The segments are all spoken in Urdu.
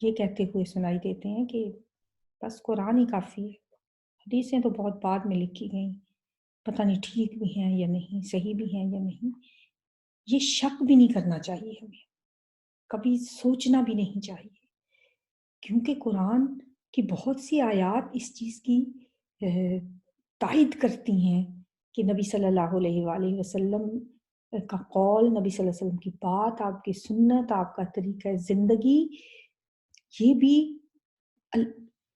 یہ کہتے ہوئے سنائی دیتے ہیں کہ بس قرآن ہی کافی ہے، حدیثیں تو بہت بعد میں لکھی گئیں، پتہ نہیں ٹھیک بھی ہیں یا نہیں، صحیح بھی ہیں یا نہیں۔ یہ شک بھی نہیں کرنا چاہیے ہمیں، کبھی سوچنا بھی نہیں چاہیے، کیونکہ قرآن کی بہت سی آیات اس چیز کی تائید کرتی ہیں کہ نبی صلی اللہ علیہ وآلہ وسلم کا قول، نبی صلی اللہ علیہ وسلم کی بات، آپ کی سنت، آپ کا طریقہ زندگی، یہ بھی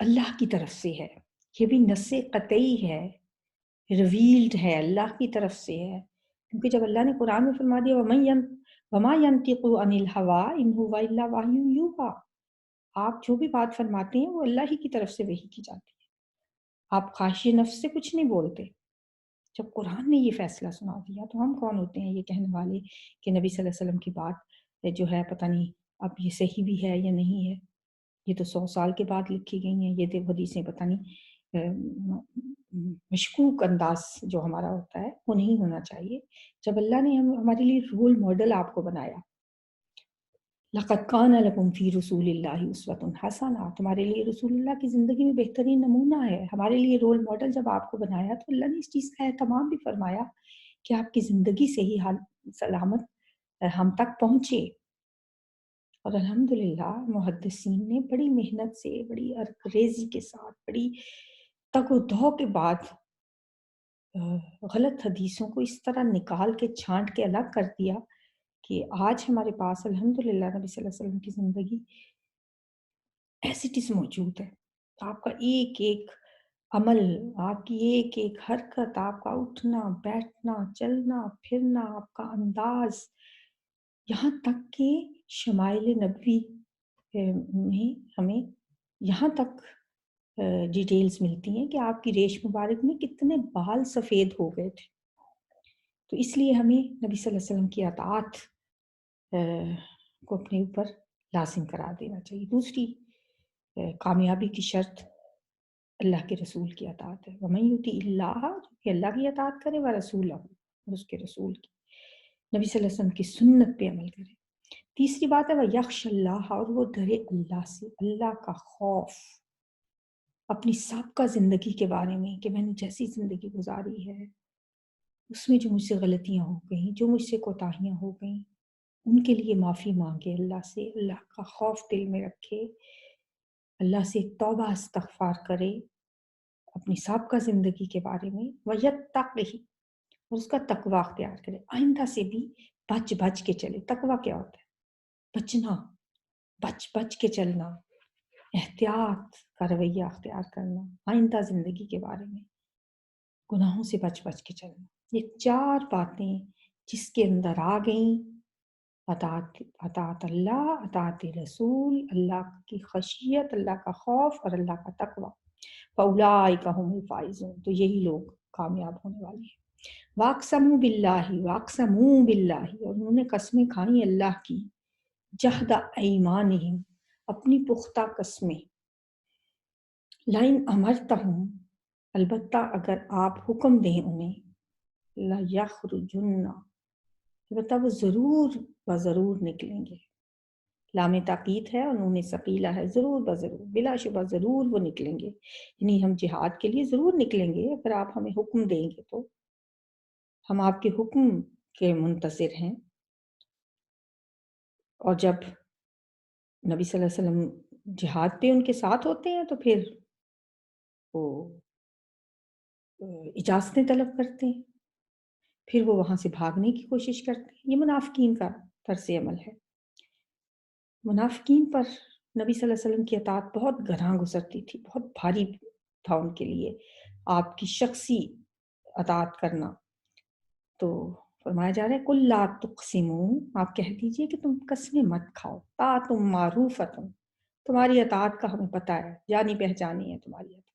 اللہ کی طرف سے ہے، یہ بھی نص قطعی ہے، ریویلڈ ہے، اللہ کی طرف سے ہے۔ کیونکہ جب اللہ نے قرآن میں فرما دیا وَمَا يَنطِقُ عَنِ الْهَوَىٰ إِنْ هُوَ إِلَّا وَحْيٌ يُوحَىٰ، آپ جو بھی بات فرماتے ہیں وہ اللہ ہی کی طرف سے وحی کی جاتی ہے، آپ خواہش نفس سے کچھ نہیں بولتے۔ جب قرآن نے یہ فیصلہ سنا دیا تو ہم کون ہوتے ہیں یہ کہنے والے کہ نبی صلی اللہ علیہ وسلم کی بات جو ہے پتہ نہیں اب یہ صحیح بھی ہے یا نہیں ہے، یہ تو 100 سال کے بعد لکھی گئی ہیں، یہ تو حدیثیں پتہ نہیں مشکوک انداز جو ہمارا ہوتا ہے وہ نہیں ہونا چاہیے۔ جب اللہ نے ہمارے لیے رول ماڈل آپ کو بنایا، لَقَدْ كَانَ لَكُمْ فِي رُسُولِ اللَّهِ أُسْوَةٌ حَسَنَةٌ، تمہارے لیے رسول اللہ کی زندگی میں بہترین نمونہ ہے، ہمارے لیے رول ماڈل جب آپ کو بنایا تو اللہ نے اس چیز کا اہتمام بھی فرمایا کہ آپ کی زندگی صحیح حال سلامت ہم تک پہنچے۔ اور الحمدللہ محدثین نے بڑی محنت سے، بڑی عرق ریزی کے ساتھ، بڑی تگ و دو کے بعد غلط حدیثوں کو اس طرح نکال کے چھانٹ کے الگ کر دیا کہ آج ہمارے پاس الحمدللہ نبی صلی اللہ علیہ وسلم کی زندگی ایز اٹ از موجود ہے۔ آپ کا ایک ایک عمل، آپ کی ایک ایک حرکت، آپ کا اٹھنا بیٹھنا چلنا پھرنا، آپ کا انداز، یہاں تک کہ شمائل نبوی میں ہمیں یہاں تک ڈیٹیلز ملتی ہیں کہ آپ کی ریش مبارک میں کتنے بال سفید ہو گئے تھے۔ تو اس لیے ہمیں نبی صلی اللہ علیہ وسلم کی اطاعت کو اپنے اوپر لازم قرار دینا چاہیے۔ دوسری کامیابی کی شرط اللہ کے رسول کی اطاعت ہے۔ وَمَن يُطِعِ اللَّهَ، جو کہ اللہ کی اطاعت کرے، وَرَسُولَهُ، اور اس کے رسول کی، نبی صلی اللہ علیہ وسلم کی سنت پہ عمل کرے۔ تیسری بات ہے وَيَخْشَ اللَّهَ، اور وہ ڈرے اللہ سے، اللہ کا خوف اپنی سابقہ زندگی کے بارے میں کہ میں نے جیسی زندگی گزاری ہے اس میں جو مجھ سے غلطیاں ہو گئیں، جو مجھ سے کوتاہیاں ہو گئیں، ان کے لیے معافی مانگے اللہ سے، اللہ کا خوف دل میں رکھے، اللہ سے توبہ استغفار کرے اپنی سابقہ زندگی کے بارے میں، وَيَتَّقِهِ، اور اس کا تقوی اختیار کرے، آئندہ سے بھی بچ بچ کے چلے۔ تقوی کیا ہوتا ہے؟ بچنا، بچ بچ کے چلنا، احتیاط کا رویہ اختیار کرنا، آئندہ زندگی کے بارے میں گناہوں سے بچ بچ کے چلنا۔ یہ چار باتیں جس کے اندر آ گئیں، اطاعت اللہ، اطاعت رسول، اللہ کی خشیت، اللہ کا خوف اور اللہ کا تقوی، فَأُولَٰئِكَ هُمُ الْفَائِزُونَ، تو یہی لوگ کامیاب ہونے والے ہیں۔ وَأَقْسَمُوا بِاللَّهِ، وَأَقْسَمُوا بِاللَّهِ، اور انہوں نے قسمیں کھائیں اللہ کی، جہد ایمانہم، اپنی پختہ قسمیں، لَئِنْ أَمَرْتَهُمْ، البتہ اگر آپ حکم دیں انہیں، لَيَخْرُجُنَّ، البتہ وہ ضرور بضرور نکلیں گے۔ لام تاکید ہے اور نون ثقیلہ ہے، ضرور بضرور، بلا شبہ ضرور وہ نکلیں گے، یعنی ہم جہاد کے لیے ضرور نکلیں گے اگر آپ ہمیں حکم دیں گے تو ہم آپ کے حکم کے منتظر ہیں۔ اور جب نبی صلی اللہ علیہ وسلم جہاد پہ ان کے ساتھ ہوتے ہیں تو پھر وہ اجازتیں طلب کرتے ہیں، پھر وہ وہاں سے بھاگنے کی کوشش کرتے ہیں۔ یہ منافقین کا طرز عمل ہے۔ منافقین پر نبی صلی اللہ علیہ وسلم کی اطاعت بہت گراں گزرتی تھی، بہت بھاری تھا ان کے لیے آپ کی شخصی اطاعت کرنا۔ تو فرمایا جا رہا ہے کُل لا تقسموا، آپ کہہ دیجئے کہ تم قسمیں مت کھاؤ، طاعتم معروفتم، تمہاری اطاعت کا ہمیں پتہ ہے، جانی پہچانی ہے تمہاری اطاعت،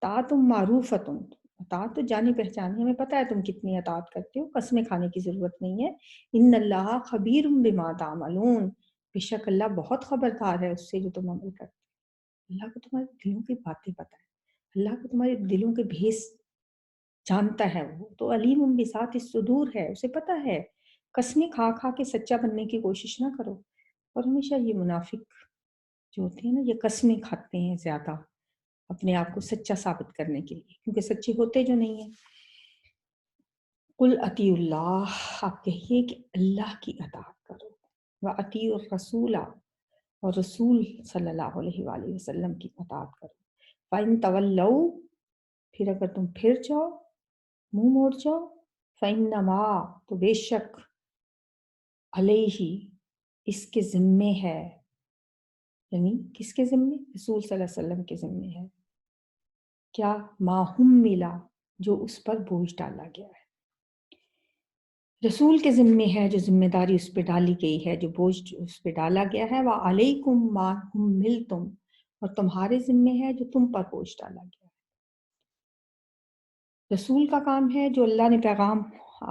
طاعتم معروفتم، اطاعت تو جانی پہچانی، ہمیں پتہ ہے تم کتنی اطاعت کرتے ہو، قسمیں کھانے کی ضرورت نہیں ہے۔ ان اللہ خبیر بما تعملون، بے شک اللہ بہت خبردار ہے اس سے جو تم عمل کرتے ہیں۔ اللہ کو تمہارے دلوں کی باتیں پتہ ہے، اللہ کو تمہارے دلوں کے بھیس جانتا ہے، وہ تو علیم بذات الصدور ہے، اسے پتہ ہے۔ قسمیں کھا کھا کے سچا بننے کی کوشش نہ کرو۔ اور ہمیشہ یہ منافق جو ہوتے ہیں نا یہ قسمیں کھاتے ہیں زیادہ اپنے آپ کو سچا ثابت کرنے کے لیے، کیونکہ سچے ہوتے جو نہیں ہیں۔ قل اطیعوا اللہ، آپ کہیے کہ اللہ کی اطاعت کرو، واطیعوا الرسول، اور رسول صلی اللہ علیہ وآلہ وسلم کی اطاعت کرو۔ فَإِن تَوَلَّوْا، پھر اگر تم پھر جاؤ، منہ موڑ جاؤ، فَإِنَّمَا، تو بے شک، علیہ، اس کے ذمے ہے، یعنی کس کے ذمے؟ رسول صلی اللہ علیہ وسلم کے ذمے ہے کیا؟ ما حملا، جو اس پر بوجھ ڈالا گیا ہے، رسول کے ذمے ہے جو ذمہ داری اس پہ ڈالی گئی ہے، جو بوجھ اس پہ ڈالا گیا ہے۔ وَعَلَيْكُمْ مَا حُمِّلْتُمْ، اور تمہارے ذمے ہے جو تم پر بوجھ ڈالا گیا ہے۔ رسول کا کام ہے جو اللہ نے پیغام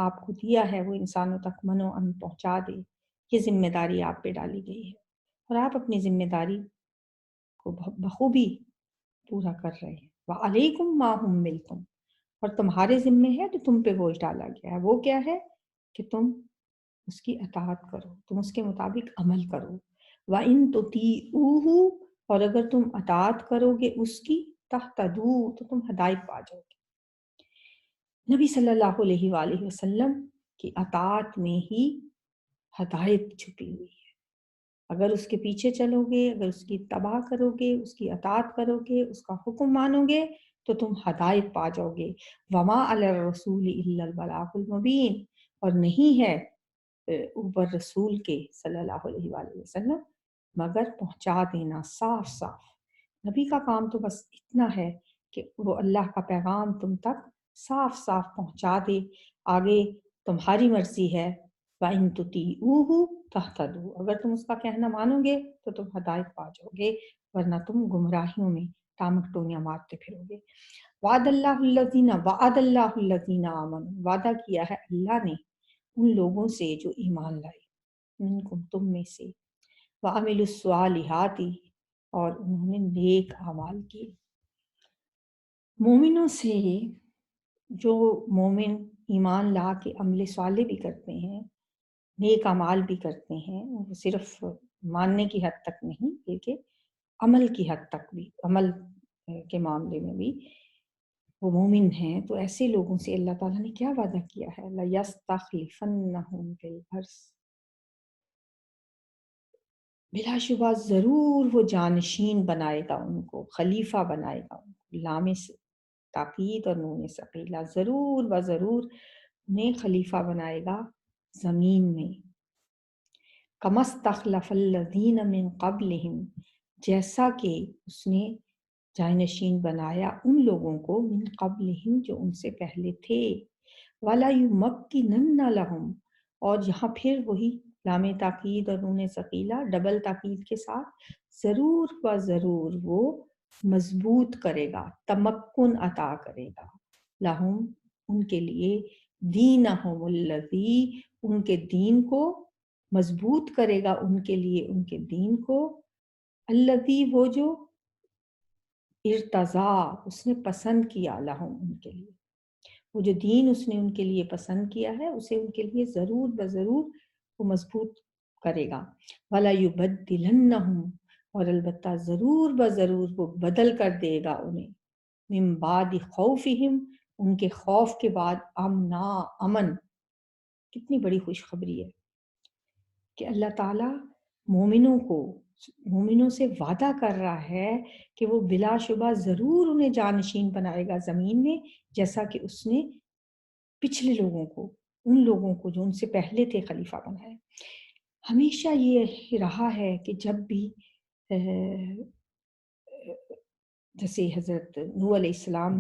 آپ کو دیا ہے وہ انسانوں تک منوعاً پہنچا دے، یہ ذمہ داری آپ پہ ڈالی گئی ہے، اور آپ اپنی ذمہ داری کو بخوبی پورا کر رہے ہیں۔ وَعَلَيْكُمْ مَا حُمِّلْتُمْ، اور تمہارے ذمے ہے جو تم پہ بوجھ ڈالا گیا ہے، وہ کیا ہے کہ تم اس کی اطاعت کرو، تم اس کے مطابق عمل کرو۔ وَإِن تُطِيعُوهُ، اور اگر تم اطاعت کرو گے اس کی، تَهْتَدُوا، تو تم ہدایت پا جاؤ گے۔ نبی صلی اللہ علیہ وآلہ وسلم کی اطاعت میں ہی ہدایت چھپی ہوئی ہے۔ اگر اس کے پیچھے چلو گے، اگر اس کی اتباع کرو گے، اس کی اطاعت کرو گے، اس کا حکم مانو گے، تو تم ہدایت پا جاؤ گے۔ وَمَا عَلَى الرَّسُولِ إِلَّا الْبَلَاغُ الْمُبِينُ، اور نہیں ہے اوپر رسول کے صلی اللہ علیہ وآلہ وسلم مگر پہنچا دینا صاف صاف۔ نبی کا کام تو بس اتنا ہے کہ وہ اللہ کا پیغام تم تک صاف صاف پہنچا دے، آگے تمہاری مرضی ہے۔ وَإِن تُطِيعُوهُ تَهْتَدُوا، اگر تم اس کا کہنا مانو گے تو تم ہدایت پا جاؤ گے، ورنہ تم گمراہیوں میں ٹامک ٹونیاں مارتے پھرو گے۔ وعد اللہ الذین آمنوا، وعدہ کیا ہے اللہ نے ان لوگوں سے جو ایمان لائے، منکم، تم میں سے، وعملوا الصالحات، اور انہوں نے نیک اعمال کیے۔ مومنوں سے جو مومن ایمان لا کے عمل صالح بھی کرتے ہیں، نیک اعمال بھی کرتے ہیں، وہ صرف ماننے کی حد تک نہیں بلکہ عمل کی حد تک بھی، عمل کے معاملے میں بھی وہ مومن ہیں، تو ایسے لوگوں سے اللہ تعالیٰ نے کیا وعدہ کیا ہے؟ لَيَسْتَخْلِفَنَّهُمْ فِي الْأَرْضِ، بلا شبہ ضرور وہ جانشین بنائے گا ان کو، خلیفہ بنائے گا ان کو، لام تاکید اور نون ثقیلہ، ضرور و ضرور انہیں خلیفہ بنائے گا زمین میں۔ کَمَا اسْتَخْلَفَ الَّذِينَ مِن قَبْلِهِمْ، جیسا کہ اس نے جانشین بنایا ان لوگوں کو، من قبلہم، جو ان سے پہلے تھے۔ وَلَا يُمَكِّنَنَّ لَهُمْ، اور یہاں پھر وہی لام تاکید اور نون ثقیلہ ڈبل تاکید کے ساتھ، ضرور و ضرور وہ مضبوط کرے گا، تمکن عطا کرے گا، لہم، ان کے لیے، دینہم الذی، ان کے دین کو مضبوط کرے گا ان کے لیے، ان کے دین کو، الذی، وہ جو، ارتضا، اس نے پسند کیا، لہم، ان کے لیے، وہ جو دین اس نے ان کے لیے پسند کیا ہے اسے ان کے لیے ضرور بضرور وہ مضبوط کرے گا۔ وَلَا يُبَدِّلَنَّهُمْ، اور البتہ ضرور بضرور وہ بدل کر دے گا انہیں، من بعد خوفہم، ان کے خوف کے بعد، امنا، امن۔ کتنی بڑی خوشخبری ہے کہ اللہ تعالیٰ مومنوں سے وعدہ کر رہا ہے کہ وہ بلا شبہ ضرور انہیں جانشین بنائے گا زمین میں، جیسا کہ اس نے پچھلے لوگوں کو، ان لوگوں کو جو ان سے پہلے تھے، خلیفہ بنایا۔ ہمیشہ یہ رہا ہے کہ جب بھی جیسے حضرت نوح علیہ السلام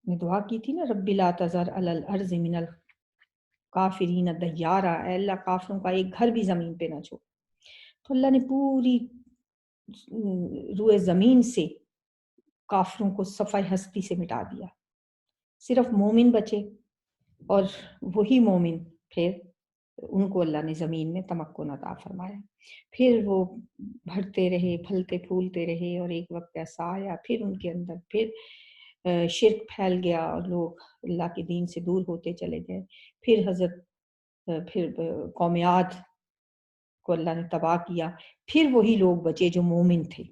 نے دعا کی تھی نا، رب لا تذر علی الارض من الکافرین دیارا، اے اللہ کافروں کا ایک گھر بھی زمین پہ نہ چھوڑ، تو اللہ نے پوری روئے زمین سے کافروں کو صفحہ ہستی سے مٹا دیا، صرف مومن بچے، اور وہی مومن پھر ان کو اللہ نے زمین میں تمکن عطا فرمایا۔ پھر وہ بڑھتے رہے، پھلتے پھولتے رہے، اور ایک وقت ایسا آیا پھر ان کے اندر پھر شرک پھیل گیا اور لوگ اللہ کے دین سے دور ہوتے چلے گئے۔ پھر قوم عاد کو اللہ نے تباہ کیا، پھر وہی لوگ بچے جو مومن تھے،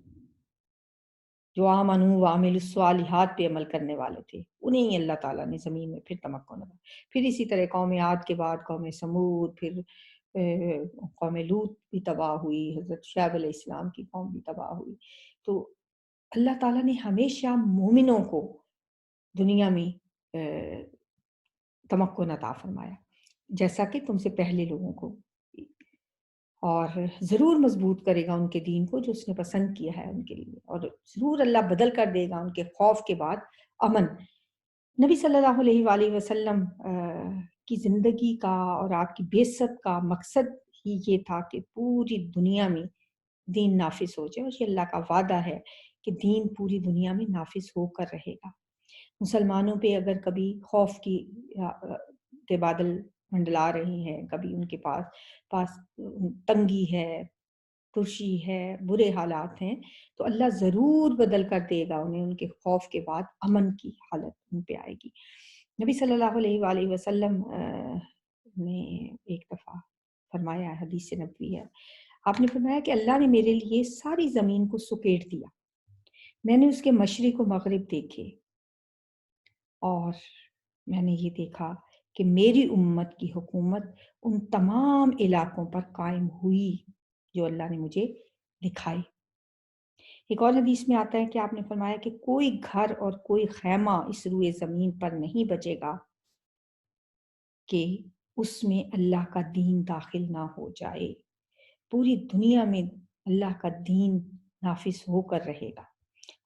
جو آمنوا وعملوا الصالحات پہ عمل کرنے والے تھے، انہیں ہی اللہ تعالیٰ نے زمین میں پھر تمکن دیا۔ پھر اسی طرح قوم عاد کے بعد قوم سمود، پھر قوم لوط بھی تباہ ہوئی، حضرت شعیب علیہ السلام کی قوم بھی تباہ ہوئی۔ تو اللہ تعالیٰ نے ہمیشہ مومنوں کو دنیا میں تمکن عطا فرمایا، جیسا کہ تم سے پہلے لوگوں کو، اور ضرور مضبوط کرے گا ان کے دین کو جو اس نے پسند کیا ہے ان کے لیے، اور ضرور اللہ بدل کر دے گا ان کے خوف کے بعد امن۔ نبی صلی اللہ علیہ وآلہ وسلم کی زندگی کا اور آپ کی بعثت کا مقصد ہی یہ تھا کہ پوری دنیا میں دین نافذ ہو جائے، اور یہ اللہ کا وعدہ ہے کہ دین پوری دنیا میں نافذ ہو کر رہے گا۔ مسلمانوں پہ اگر کبھی خوف کے بادل منڈلا رہے ہیں، کبھی ان کے پاس تنگی ہے، ترشی ہے، برے حالات ہیں، تو اللہ ضرور بدل کر دے گا انہیں، ان کے خوف کے بعد امن کی حالت ان پہ آئے گی۔ نبی صلی اللہ علیہ وآلہ وسلم نے ایک دفعہ فرمایا، حدیث نبوی ہے، آپ نے فرمایا کہ اللہ نے میرے لیے ساری زمین کو سکیڑ دیا، میں نے اس کے مشرق و مغرب دیکھے، اور میں نے یہ دیکھا کہ میری امت کی حکومت ان تمام علاقوں پر قائم ہوئی جو اللہ نے مجھے دکھائی۔ ایک اور حدیث میں آتا ہے کہ آپ نے فرمایا کہ کوئی گھر اور کوئی خیمہ اس روئے زمین پر نہیں بچے گا کہ اس میں اللہ کا دین داخل نہ ہو جائے، پوری دنیا میں اللہ کا دین نافذ ہو کر رہے گا۔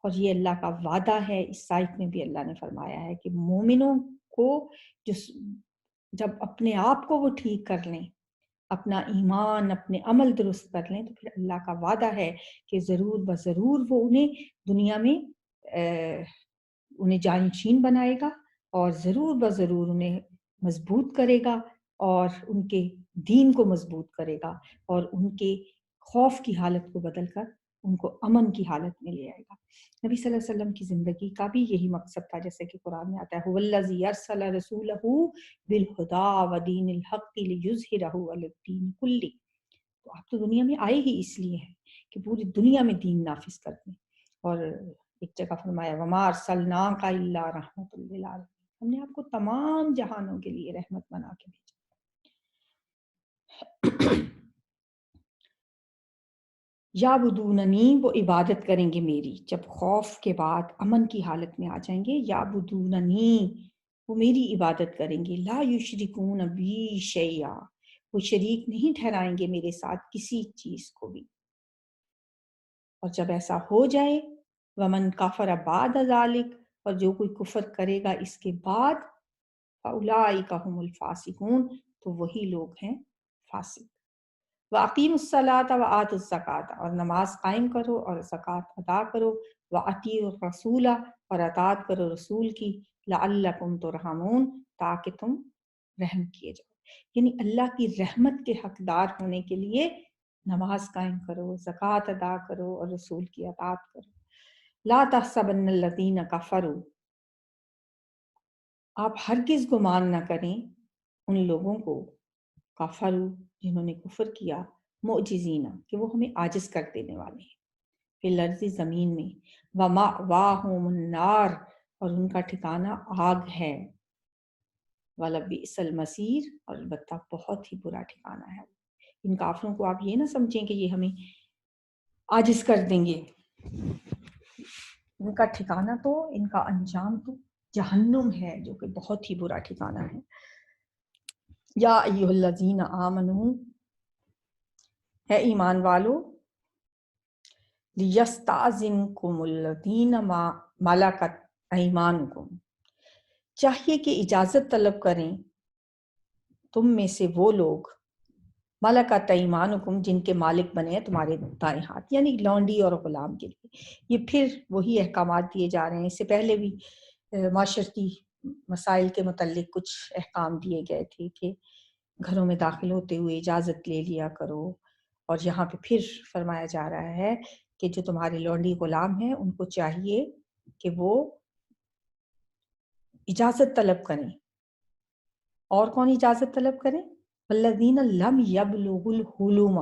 اور یہ اللہ کا وعدہ ہے، اس آیت میں بھی اللہ نے فرمایا ہے کہ مومنوں کو جب اپنے آپ کو وہ ٹھیک کر لیں، اپنا ایمان، اپنے عمل درست کر لیں، تو پھر اللہ کا وعدہ ہے کہ ضرور بضرور وہ انہیں دنیا میں انہیں جانشین بنائے گا، اور ضرور بضرور انہیں مضبوط کرے گا، اور ان کے دین کو مضبوط کرے گا، اور ان کے خوف کی حالت کو بدل کر ان کو امن کی حالت میں لے آئے گا۔ نبی صلی اللہ علیہ وسلم کی زندگی کا بھی یہی مقصد تھا، جیسے کہ قرآن میں آتا ہے هُوَ ارسل رسولہ بالہدی ودین الحق لیظہرہ علی الدین کلہ۔ تو آپ تو دنیا میں آئے ہی اس لیے ہیں کہ پوری دنیا میں دین نافذ کر دیں۔ اور ایک جگہ فرمایا وما ارسلناک الا رحمۃ للعالمین، ہم نے آپ کو تمام جہانوں کے لیے رحمت بنا کے بھیجا۔ یعبدوننی، وہ عبادت کریں گے میری، جب خوف کے بعد امن کی حالت میں آ جائیں گے، یعبدوننی، وہ میری عبادت کریں گے، لا یشرکون بی شیئا، وہ شریک نہیں ٹھہرائیں گے میرے ساتھ کسی چیز کو بھی۔ اور جب ایسا ہو جائے، ومن کفر بعد ذلک، اور جو کوئی کفر کرے گا اس کے بعد، فاولئک هم الفاسقون، تو وہی لوگ ہیں فاسق۔ وَأَقِیمُوا الصَّلَاةَ وَآتُوا الزَّکَاةَ، اور نماز قائم کرو اور زکوٰۃ ادا کرو، وَأَطِیعُوا الرَّسُولَ، اور اطاعت کرو رسول کی، لَعَلَّکُمْ تُرْحَمُونَ، تاکہ تم رحم کیے جاؤ۔ یعنی اللہ کی رحمت کے حقدار ہونے کے لیے نماز قائم کرو، زکوٰۃ ادا کرو، اور رسول کی اطاعت کرو۔ لا تحسبن الذین کفروا، آپ ہرگز گمان نہ کریں ان لوگوں کو، کفروا، جنہوں نے کفر کیا، معجزین، کہ وہ ہمیں عاجز کر دینے والے ہیں، فی الارض، زمین میں، ومأواہم النار، اور ان کا ٹھکانہ آگ ہے، وَلَبِئْسَ الْمَصِیرُ، اور البتہ بہت ہی برا ٹھکانہ ہے۔ ان کافروں کو آپ یہ نہ سمجھیں کہ یہ ہمیں عاجز کر دیں گے، ان کا ٹھکانہ تو، ان کا انجام تو جہنم ہے، جو کہ بہت ہی برا ٹھکانہ ہے۔ یا ایھا الذین آمنوا، ہے ایمان والو، لیستأذنکم الذین ملکت ایمانکم، چاہیے کہ اجازت طلب کریں تم میں سے وہ لوگ، ملکت ایمانکم، جن کے مالک بنے ہیں تمہارے دائیں ہاتھ، یعنی لونڈی اور غلام کے لیے۔ یہ پھر وہی احکامات دیے جا رہے ہیں، اس سے پہلے بھی معاشرتی مسائل کے متعلق کچھ احکام دیے گئے تھے کہ گھروں میں داخل ہوتے ہوئے اجازت لے لیا کرو، اور یہاں پہ پھر فرمایا جا رہا ہے کہ جو تمہارے لونڈی غلام ہیں ان کو چاہیے کہ وہ اجازت طلب کریں۔ اور کون اجازت طلب کریں؟ والذین لم یبلغوا الحلم،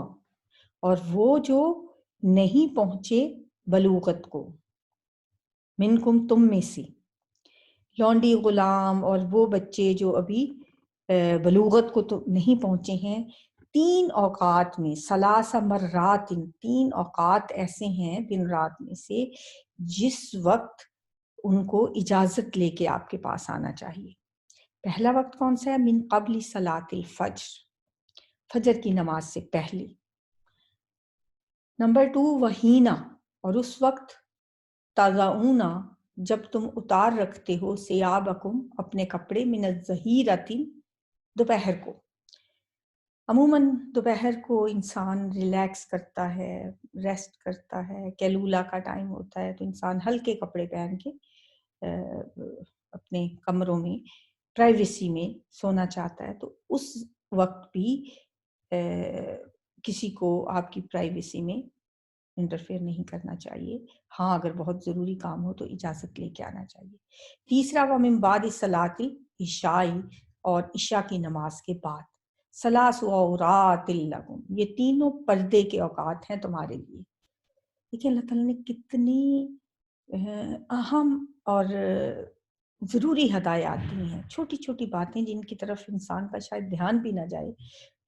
اور وہ جو نہیں پہنچے بلوغت کو، منکم تم میں سے، لونڈی غلام اور وہ بچے جو ابھی بلوغت کو تو نہیں پہنچے ہیں، 3 اوقات میں، ثلاث مرات، 3 اوقات ایسے ہیں دن رات میں سے جس وقت ان کو اجازت لے کے آپ کے پاس آنا چاہیے۔ پہلا وقت کون سا ہے؟ من قبل صلاۃ الفجر، فجر کی نماز سے پہلے۔ نمبر 2 وہینا، اور اس وقت تضعون، جب تم اتار رکھتے ہو ثیابکم، اپنے کپڑے، من الظہیرۃ، دوپہر کو۔ عموماً دوپہر کو انسان ریلیکس کرتا ہے، ریسٹ کرتا ہے، کیلولا کا ٹائم ہوتا ہے، تو انسان ہلکے کپڑے پہن کے اپنے کمروں میں پرائیویسی میں سونا چاہتا ہے، تو اس وقت بھی کسی کو آپ کی پرائیویسی میں انٹرفیئر نہیں کرنا چاہیے۔ ہاں اگر بہت ضروری کام ہو تو اجازت لے کے آنا چاہیے۔ تیسرا ومن بعد صلاۃ العشاء، اور عشاء کی نماز کے بعد۔ ثلاث عورات لکم، یہ تینوں پردے کے اوقات ہیں تمہارے لیے۔ دیکھیں اللہ تعالیٰ نے کتنی اہم اور ضروری ہدایات دی ہیں، چھوٹی چھوٹی باتیں جن کی طرف انسان کا شاید دھیان بھی نہ جائے،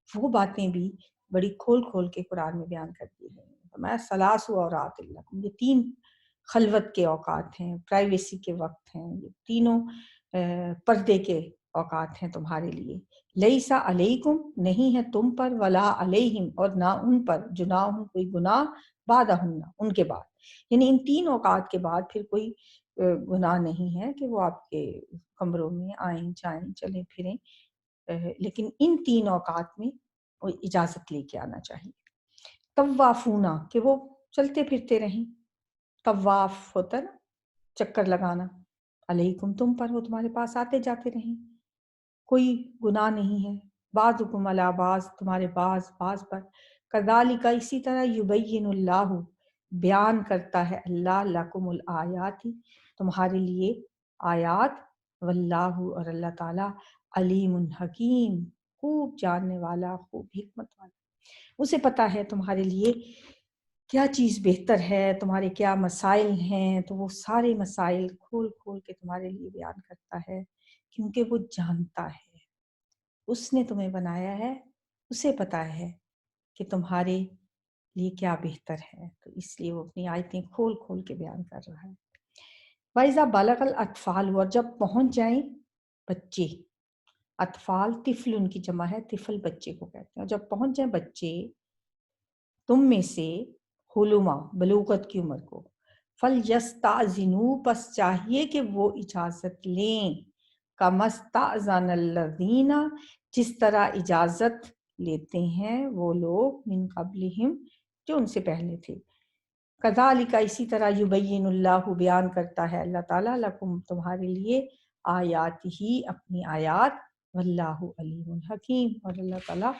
وہ باتیں بھی بڑی کھول کھول کے قرآن میں بیان کر دی گئی ہیں۔ میں ثلاث عورات لکم، یہ 3 خلوت کے اوقات ہیں، پرائیویسی کے وقت ہیں، یہ تینوں پردے کے اوقات ہیں تمہارے لیے۔ لیسا علیکم، نہیں ہے تم پر، ولا علیہم، اور نہ ان پر، جناح، کوئی گناہ، بعدہن، ان کے بعد، یعنی ان 3 اوقات کے بعد پھر کوئی گناہ نہیں ہے کہ وہ آپ کے کمروں میں آئیں جائیں چلیں پھریں، لیکن ان 3 اوقات میں وہ اجازت لے کے آنا چاہیے۔ طوافونا، کہ وہ چلتے پھرتے رہیں، طواف ہوتا ہے نا چکر لگانا، علیکم، تم پر، وہ تمہارے پاس آتے جاتے رہیں، کوئی گناہ نہیں ہے۔ بعضکم علی بعض، تمہارے بعض پر۔ کذالک، اسی طرح، یبین اللہ، بیان کرتا ہے اللہ، لکم الآیات، تمہارے لیے آیات، واللہ، اور اللہ تعالیٰ، علیم حکیم، خوب جاننے والا، خوب حکمت والا، اسے پتہ ہے تمہارے لیے کیا چیز بہتر ہے، تمہارے کیا مسائل ہیں، تو وہ سارے مسائل کھول کھول کے تمہارے لیے بیان کرتا ہے، کیونکہ وہ جانتا ہے، اس نے تمہیں بنایا ہے، اسے پتہ ہے کہ تمہارے لیے کیا بہتر ہے، تو اس لیے وہ اپنی آیتیں کھول کھول کے بیان کر رہا ہے۔ وَإِذَا بَلَغَ الْأَطْفَالُ، اور جب پہنچ جائیں بچے، اطفال طفل ان کی جمع ہے، طفل بچے کو کہتے ہیں، اور جب پہنچ جائیں بچے تم میں سے، حلما، بلوغت کی عمر کو، فَلْيَسْتَأْذِنُوا، پس چاہیے کہ وہ اجازت لیں، كَمَا اسْتَأْذَنَ الَّذِينَ، جس طرح اجازت لیتے ہیں وہ لوگ، من قبلہم، جو ان سے پہلے تھے۔ کذالک، اسی طرح، یبین اللہ، بیان کرتا ہے اللہ تعالیٰ، لکم، تمہارے لیے، آیات ہی، اپنی آیات، واللہ علیم حکیم، اور اللہ تعالیٰ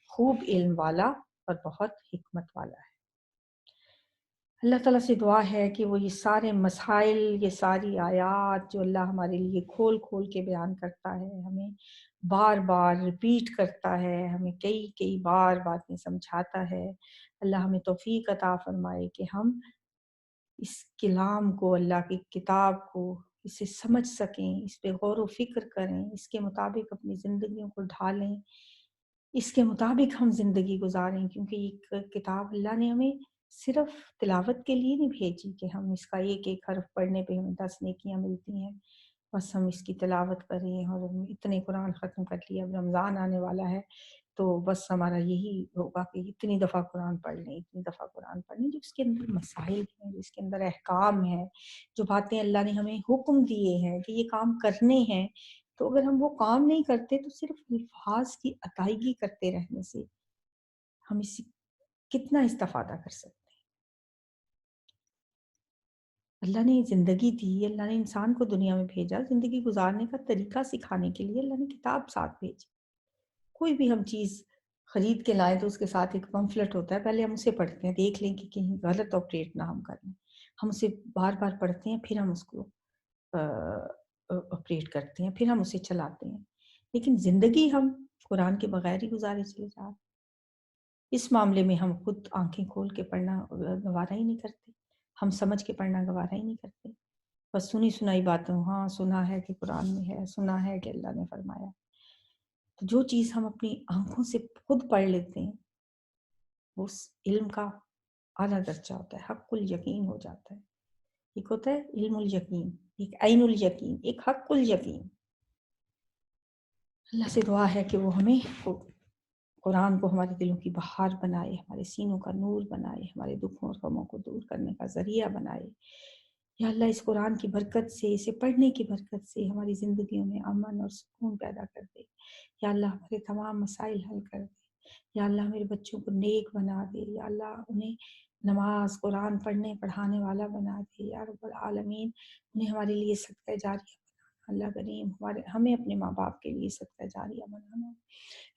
خوب علم والا اور بہت حکمت والا ہے۔ اللہ تعالیٰ سے دعا ہے کہ وہ یہ سارے مسائل، یہ ساری آیات جو اللہ ہمارے لیے کھول کھول کے بیان کرتا ہے، ہمیں بار بار ریپیٹ کرتا ہے، ہمیں کئی کئی بار باتیں سمجھاتا ہے، اللہ ہمیں توفیق عطا فرمائے کہ ہم اس کلام کو، اللہ کی کتاب کو، اسے سمجھ سکیں، اس پہ غور و فکر کریں، اس کے مطابق اپنی زندگیوں کو ڈھالیں، اس کے مطابق ہم زندگی گزاریں، کیونکہ یہ کتاب اللہ نے ہمیں صرف تلاوت کے لیے نہیں بھیجی کہ ہم اس کا ایک ایک حرف پڑھنے پہ ہمیں 10 نیکیاں ملتی ہیں، بس ہم اس کی تلاوت کریں اور ہم اتنے قرآن ختم کر لیے، اب رمضان آنے والا ہے تو بس ہمارا یہی ہوگا کہ اتنی دفعہ قرآن پڑھ لیں، اتنی دفعہ قرآن پڑھ لیں، جو اس کے اندر مسائل ہیں، جو اس کے اندر احکام ہیں، جو باتیں اللہ نے ہمیں حکم دیے ہیں کہ یہ کام کرنے ہیں، تو اگر ہم وہ کام نہیں کرتے تو صرف الفاظ کی ادائیگی کرتے رہنے سے ہم اس سے کتنا استفادہ کر سکتے ہیں۔ اللہ نے زندگی دی، اللہ نے انسان کو دنیا میں بھیجا، زندگی گزارنے کا طریقہ سکھانے کے لیے اللہ نے کتاب ساتھ بھیجی۔ کوئی بھی ہم چیز خرید کے لائیں تو اس کے ساتھ ایک پمفلٹ ہوتا ہے، پہلے ہم اسے پڑھتے ہیں، دیکھ لیں کہ کہیں غلط آپریٹ نہ ہم کر لیں، ہم اسے بار بار پڑھتے ہیں، پھر ہم اس کو آپریٹ کرتے ہیں، پھر ہم اسے چلاتے ہیں، لیکن زندگی ہم قرآن کے بغیر ہی گزارے چلے جا رہے ہیں۔ اس معاملے میں ہم خود آنکھیں کھول کے پڑھنا گوارا ہی نہیں کرتے، ہم سمجھ کے پڑھنا گوارا ہی نہیں کرتے، بس سنی سنائی باتوں، ہاں سنا ہے کہ قرآن میں ہے، سنا ہے کہ اللہ نے فرمایا۔ تو جو چیز ہم اپنی آنکھوں سے خود پڑھ لیتے ہیں، اس علم کا اعلیٰ درجہ ہوتا ہے، حق الیقین ہو جاتا ہے۔ ایک ہوتا ہے علم الیقین، ایک عین الیقین، ایک حق الیقین۔ اللہ سے دعا ہے کہ وہ ہمیں قرآن کو ہمارے دلوں کی بہار بنائے، ہمارے سینوں کا نور بنائے، ہمارے دکھوں اور غموں کو دور کرنے کا ذریعہ بنائے۔ یا اللہ اس قرآن کی برکت سے، اسے پڑھنے کی برکت سے ہماری زندگیوں میں امن اور سکون پیدا کر دے۔ یا اللہ ہمارے تمام مسائل حل کر دے۔ یا اللہ میرے بچوں کو نیک بنا دے۔ یا اللہ انہیں نماز قرآن پڑھنے پڑھانے والا بنا دے۔ یا رب العالمین انہیں ہمارے لیے صدقہ جاریہ بنانا۔ اللہ کریم ہمیں اپنے ماں باپ کے لیے صدقہ جاریہ بنانا۔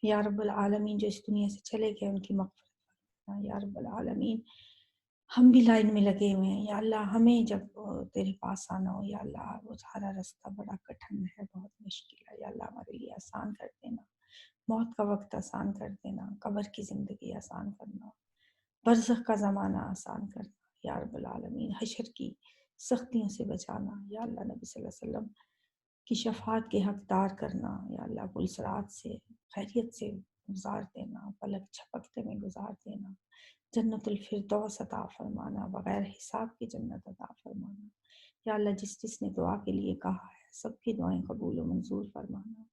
یا رب العالمین جو اس دنیا سے چلے گئے ان کی مغفرت فرمانا۔ یا رب العالمین ہم بھی لائن میں لگے ہوئے ہیں، یا اللہ ہمیں جب تیرے پاس آنا ہو، یا اللہ وہ سارا راستہ بڑا کٹھن ہے، بہت مشکل ہے، یا اللہ ہمارے لیے آسان کر دینا، موت کا وقت آسان کر دینا، قبر کی زندگی آسان کرنا، برزخ کا زمانہ آسان کرنا، یا رب العالمین حشر کی سختیوں سے بچانا، یا اللہ نبی صلی اللہ علیہ وسلم کی شفاعت کے حقدار کرنا، یا اللہ پلسرات سے خیریت سے گزار دینا، پلک جھپکتے میں گزار دینا، جنت الفردوس عطا فرمانا، بغیر حساب کی جنت عطا فرمانا۔ یا اللہ جس جس نے دعا کے لیے کہا ہے سب کی دعائیں قبول و منظور فرمانا۔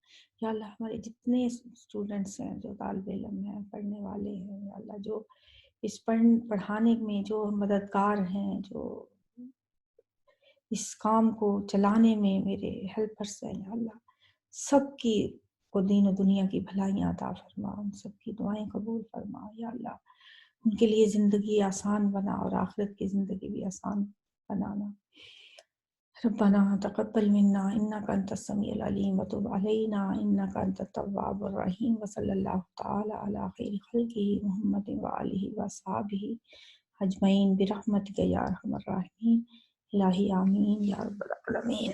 یا اللہ ہمارے جتنے اسٹوڈنٹس ہیں، جو طالب علم ہیں، پڑھنے والے ہیں، یا اللہ جو اس پڑھانے میں جو مددگار ہیں، جو اس کام کو چلانے میں میرے ہیلپرس ہیں، یا اللہ سب کی کو دین و دنیا کی بھلائیاں عطا فرما، ان سب کی دعائیں قبول فرما۔ یا اللہ ان کے لیے زندگی آسان بنا اور آخرت کی زندگی بھی آسان بنانا۔ ربنا تقبل منا انك انت السميع العليم وتب علينا انك انت التواب الرحيم وصلى الله تعالى على خير خلقه محمد وآله وصحبه اجمعین برحمتک یا ارحم الراحمین۔ الہی آمین یا رب العالمین۔